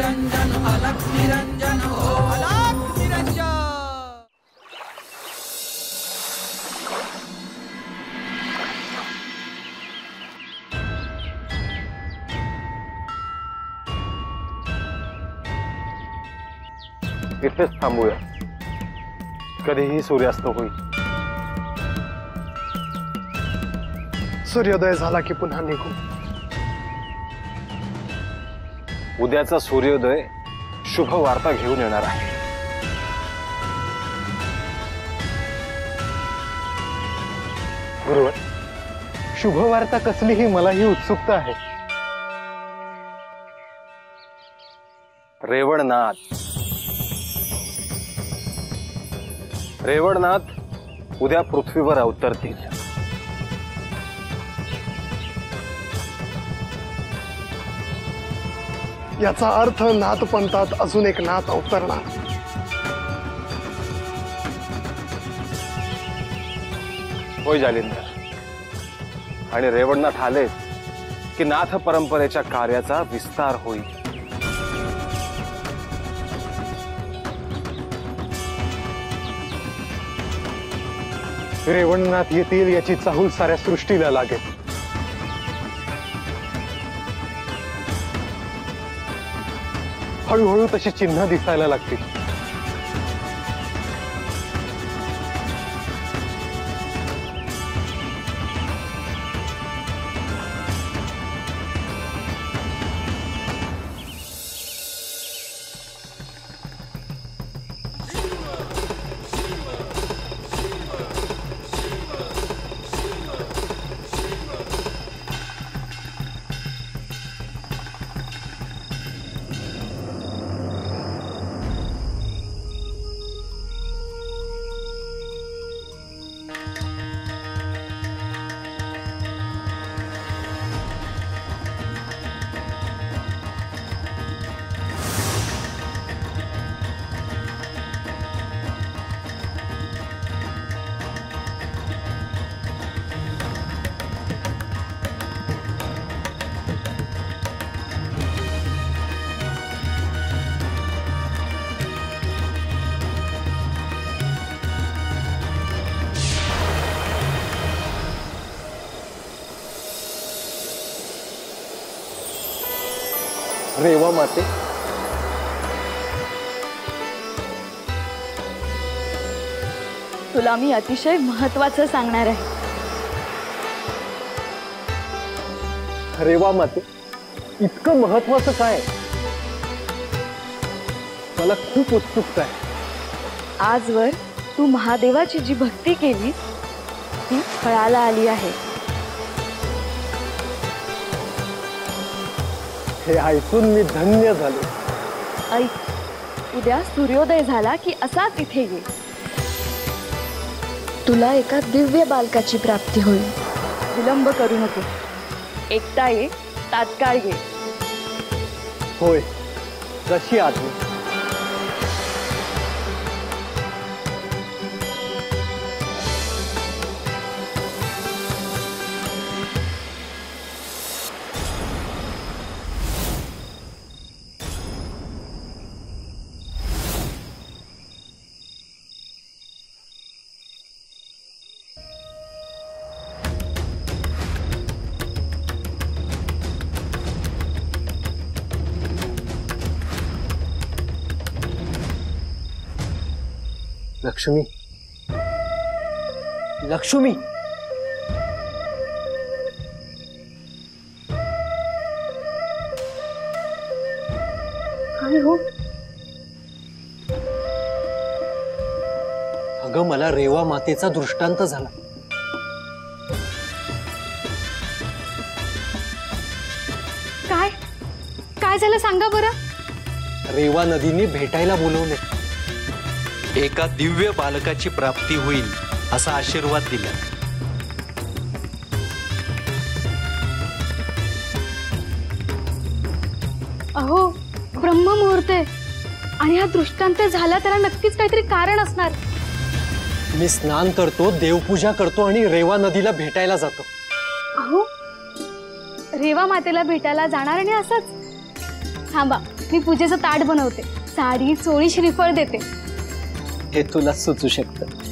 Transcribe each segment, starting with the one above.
निरंजन अलग निरंजन हो अलग निरंजन। इथेच थांबूया, कधीही सूर्यास्त होईल। सूर्योदय झाला की पुन्हा निघू। उद्याचा सूर्योदय शुभ वार्ता घेऊन येणार आहे। गुरुवर, शुभ वार्ता कसली ही मलाही उत्सुकता आहे। रेवणनाथ उद्या पृथ्वीवर अवतरतील। याचा अर्थ नाथपंथात अजून एक नाथ अवतरणार। होय जालिंदर, आणि रेवणनाथ आले की नाथ परंपरेच्या कार्याचा विस्तार होईल। रेवणनाथ येतील याची चाहूल साऱ्या सृष्टीला लागेल। हळूहळू तशी चिन्ह दिसायला लागतील। रेवा माते, तुला मी अतिशय महत्त्वाचं सांगणार आहे। रेवा माते, इतकं महत्वाचं काय? मला खूप उत्सुकता आहे। आजवर तू महादेवाची जी भक्ती केली ती फळाला आली आहे। हे ऐकून मी धन्य झालो। ऐक, उद्या सूर्योदय झाला की असाच इथे ये। तुला एका दिव्य बालकाची प्राप्ती होईल। विलंब करू नको, एकटा ये, तात्काळ ये। होय, जशी आज्ञा। लक्ष्मी, लक्ष्मी, काय हो? अगं, मला रेवा मातेचा दृष्टांत झाला। काय काय झालं सांगा बरं। रेवा नदीने भेटायला बोलवले। एका दिव्य बालकाची प्राप्ती होईल असा आशीर्वाद दिला। अहो, ब्रह्ममुहूर्त आहे आणि हा दृष्टांत झाला त्याला नक्कीच काहीतरी कारण असणार। मी स्नान करतो, देवपूजा करतो आणि रेवा नदीला भेटायला जातो। अहो, रेवा मातेला भेटायला जाणार आणि असंच? थांबा, मी पूजेचं ताट बनवते, साडी चोळी श्रीफळ देते. हे तुला सुचू शकतं.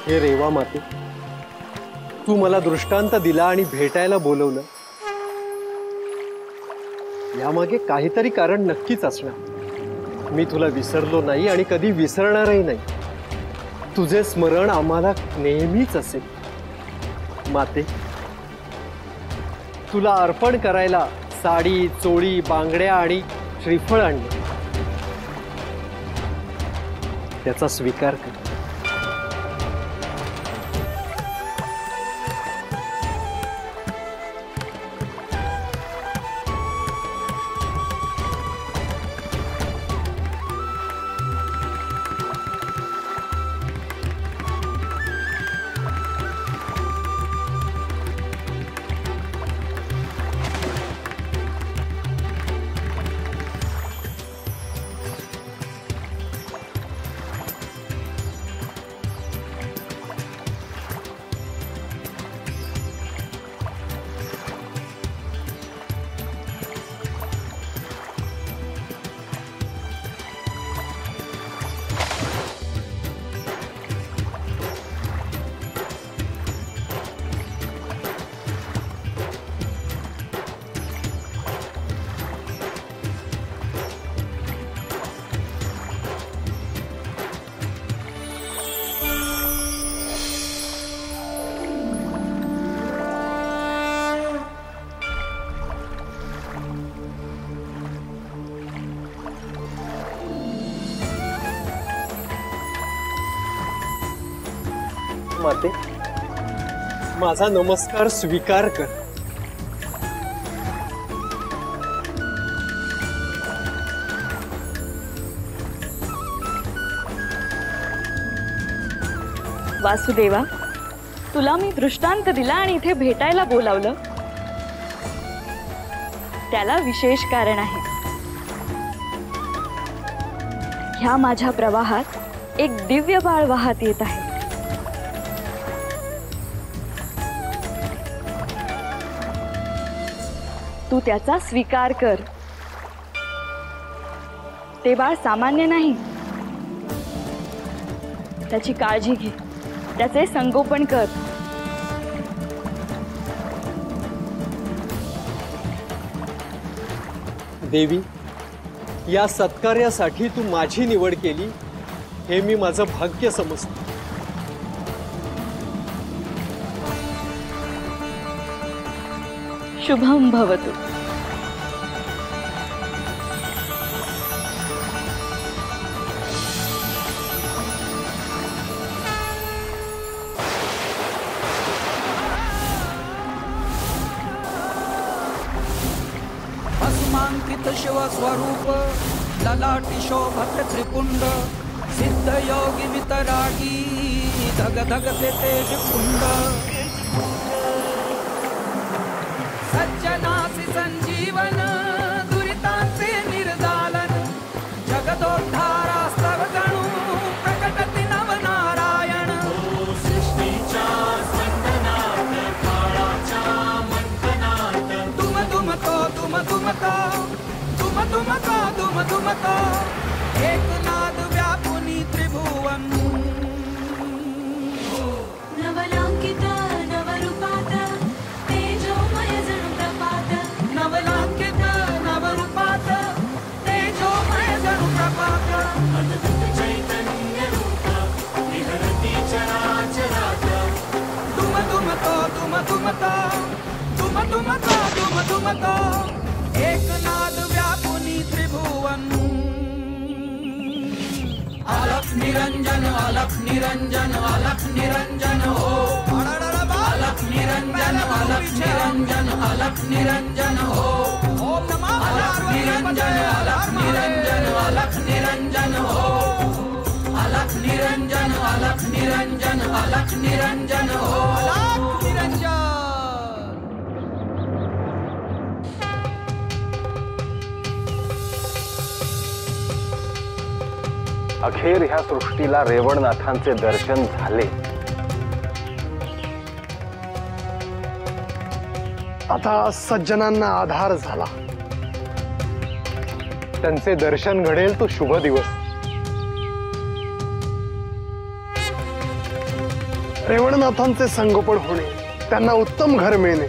हे रेवा माते, तू मला दृष्टांत दिला आणि भेटायला बोलवलं. यामागे काहीतरी कारण नक्कीच असणार. मी तुला विसरलो नाही आणि कधी विसरणारही नाही. तुझे स्मरण आम्हाला नेहमीच असेल. माते, तुला अर्पण करायला साडी चोळी बांगड्या आणि श्रीफळ आणले. त्याचा स्वीकार कर. माते, माझा नमस्कार स्वीकार कर. वासुदेवा, तुला मी दृष्टांत दिला आणि इथे भेटायला बोलावलं, त्याला विशेष कारण आहे. ह्या माझ्या प्रवाहात एक दिव्य बाळ वाहत येत आहे. तू त्याचा स्वीकार कर. ते बाळ सामान्य नाही. त्याची काळजी घे, त्याचे संगोपन कर. देवी, या सत्कार्यासाठी तू माझी निवड केली हे मी माझं भाग्य समजतो. शुभम भवतु. भस्मांकित शिवस्वरूप ललाटी शोभत त्रिपुंड सिद्ध योगी वितरागी धग धग से तेज कुंड सज्जनासी संजीवन दुरितांचे निर्दालन जगदोद्धारास्तव गणू प्रकटति नवनारायण सृष्टीच्या स्पंदनात काळाच्या मंथनात दुम दुमतो दुम दुमतो दुम दुमतो दुम दुमतो एक नाद व्यापुनी त्रिभुवन दुमका दुम दुमका एक नाद व्यापुनी त्रिभुवन अलख निरंजन अलख निरंजन अलख निरंजन हो अलख निरंजन अलख निरंजन अलख निरंजन हो ओम नमः अलख निरंजन अलख निरंजन अलख निरंजन हो अलख निरंजन अलख निरंजन अलख निरंजन हो अलख निरंजन। अखेर ह्या सृष्टीला रेवणनाथांचे दर्शन झाले। आता सज्जनांना आधार झाला, त्यांचे दर्शन घडेल तो शुभ दिवस। रेवणनाथांचे संगोपन होणे, त्यांना उत्तम घर मिळणे,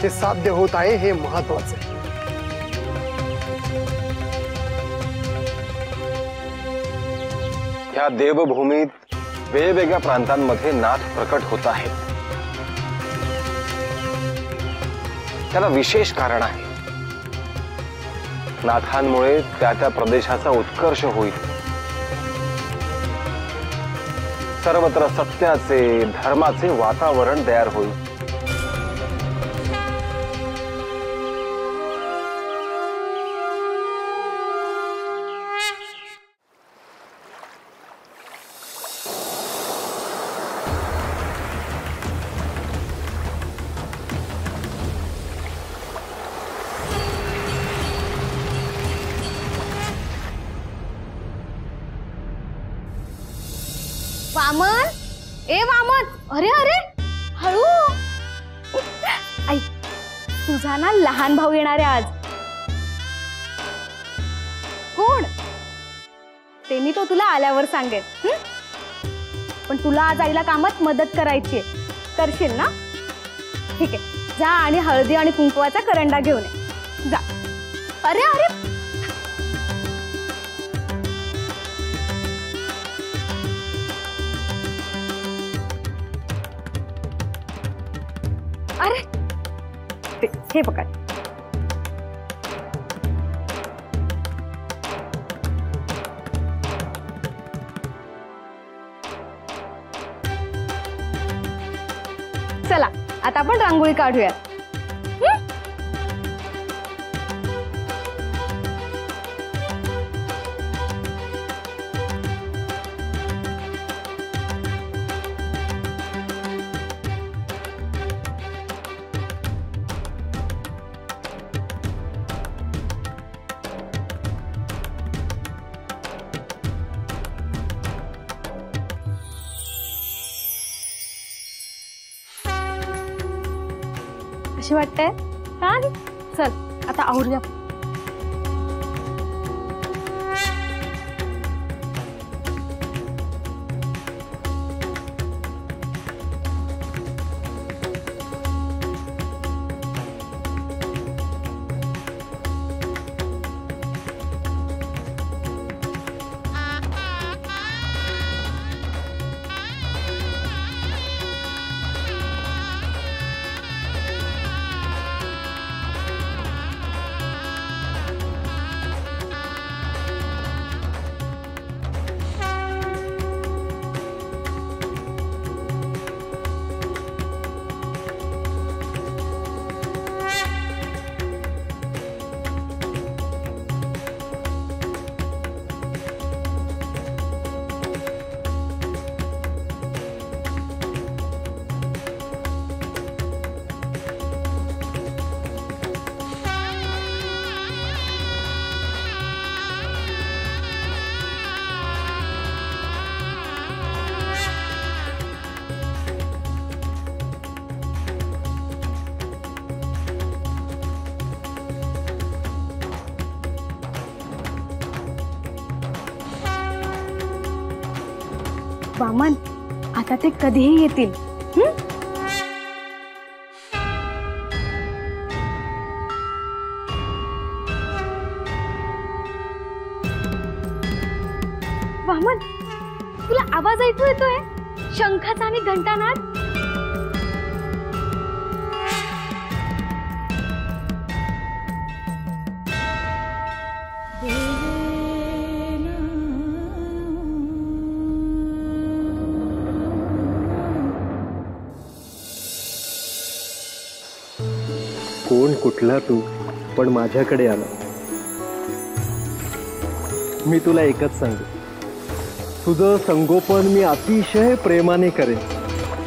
हे साध्य होत आहे हे महत्वाचे। ह्या देवभूमीत वेगवेगळ्या प्रांतांमध्ये नाथ प्रकट होत आहेत। त्याला विशेष कारण आहे। नाथांमुळे त्या त्या प्रदेशाचा उत्कर्ष होईल। सर्वत्र सत्याचे धर्माचे वातावरण तयार होईल। वामन, ए वामन, अरे अरे हळू ऐक, तुझा ना लहान भाऊ येणार आहे आज। कोण ते मी तो तुला आल्यावर सांगेन। पण तुला आज आईला कामात मदत करायची आहे, करशील ना? ठीक आहे, जा आणि हळदी आणि कुंकवाचा करंडा घेऊन ये, जा। अरे अरे अरे हे पकड। चला आता आपण रांगोळी काढूया। कशी वाटते? छान। चल आता आवरूया। वामन, आता ते कधीही येतील। वामन, तुला आवाज ऐकू येतोय? शंखाचा आणि घंटानाद। कोण कुठला तू, पण माझ्याकडे आला. मी तुला एकच सांगू, तुझं संगोपन मी अतिशय प्रेमाने करेन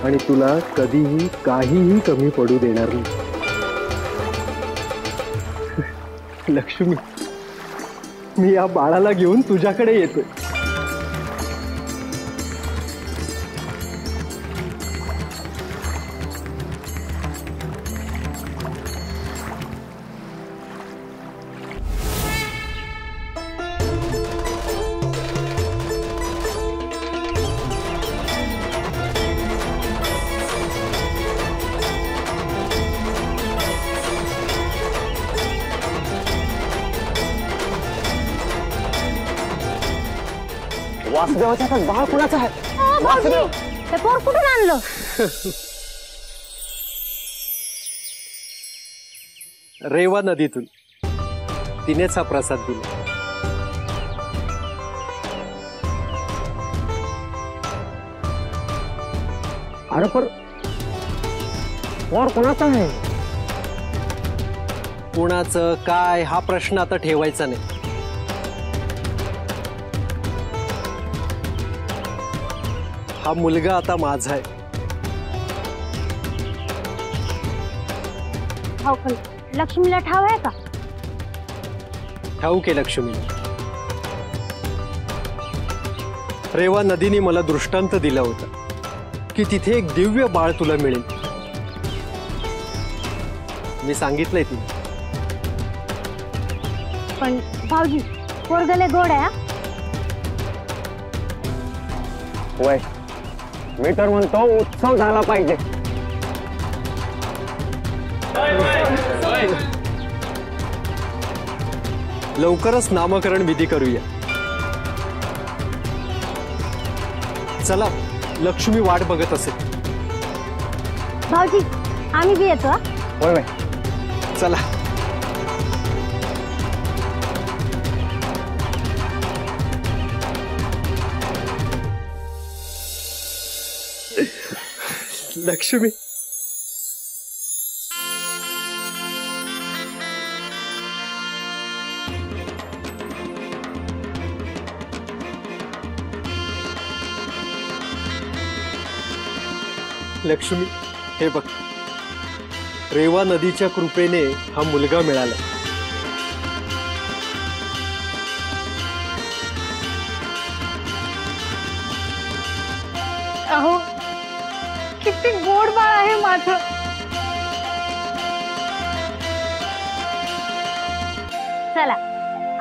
आणि तुला कधीही काहीही कमी पडू देणार नाही. लक्ष्मी, मी या बाळाला घेऊन तुझ्याकडे येतोय. वासुदेवाच्या हातात बाळ कुणाचं आहे? भाऊजी, ते पोर कुठून आणलं? रेवा नदीतून तिनेच हा प्रसाद दिला. अरे पण कुणाचं आहे? कुणाचं काय हा प्रश्न आता ठेवायचा नाही. हा मुलगा आता माझा आहे. हो, पण लक्ष्मीला ठाव आहे का? ठाऊक आहे लक्ष्मी. रेवा नदीने मला दृष्टांत दिला होता की तिथे एक दिव्य बाळ तुला मिळेल. मी सांगितलंय ती. पण भाऊजी, पोरगले गोड आहे. वय, मी तर म्हणतो उत्सव झाला पाहिजे. लवकरच नामकरण विधी करूया. चला, लक्ष्मी वाट बघत असेल. भाऊजी, आम्ही बी येतो. होय वय, चला. लक्ष्मी, लक्ष्मी, हे बघ, रेवा नदीच्या कृपेने हा मुलगा मिळाला. अहो, किती गोड बाळ आहे माझं. चला,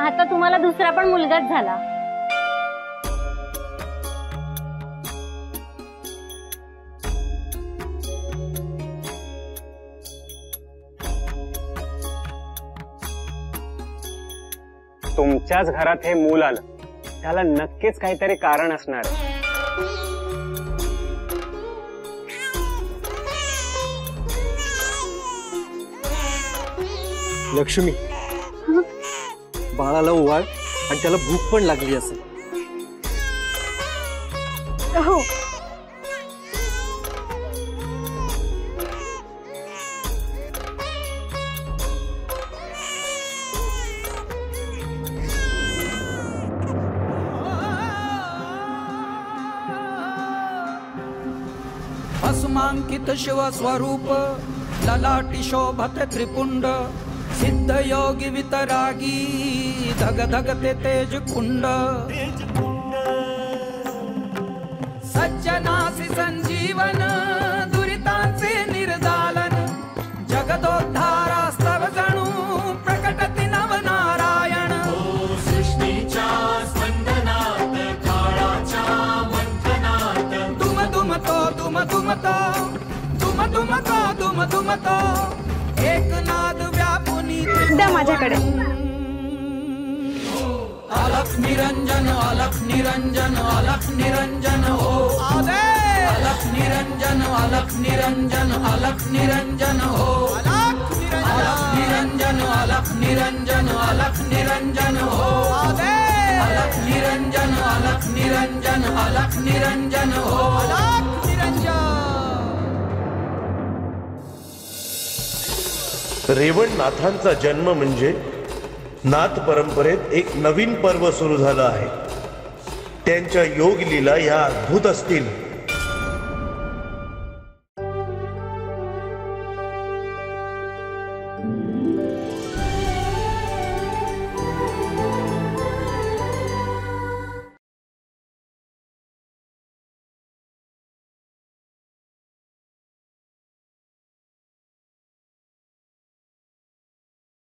आता तुम्हाला दुसरा पण मुलगाच झाला. तुमच्याच घरात हे मूल आलं, त्याला नक्कीच काहीतरी कारण असणार. लक्ष्मी, बाळाला ओवाळ आणि त्याला भूक पण लागली असेल. हो. भस्मांकित शिव स्वरूप ललाटी शोभते त्रिपुंड सिद्ध योगी वितरागी धग धगते तेज कुंड सज्जनासी संजीवन दुरितांचे निर्दालन जगदोद्धारास्तव जणू प्रकटति नवनारायण सृष्टीच्या स्पंदनात काळाच्या मंथनात दुम दुमतो दुम दुमतो दुम दुमतो दुम दुमतो एक नाद व्यापुनी द्या माझ्याकडे. अलख निरंजन अलख निरंजन अलख निरंजन हो आदे अलख निरंजन अलख निरंजन अलख निरंजन हो अलख निरंजन अलख निरंजन अलख निरंजन हो आदे अलख निरंजन अलख निरंजन अलख निरंजन हो अलख निरंजन. रेवणनाथांचा जन्म म्हणजे नाथ परंपरेत एक नवीन पर्व सुरू झालं आहे. त्यांच्या योग लीला या अद्भुत असतील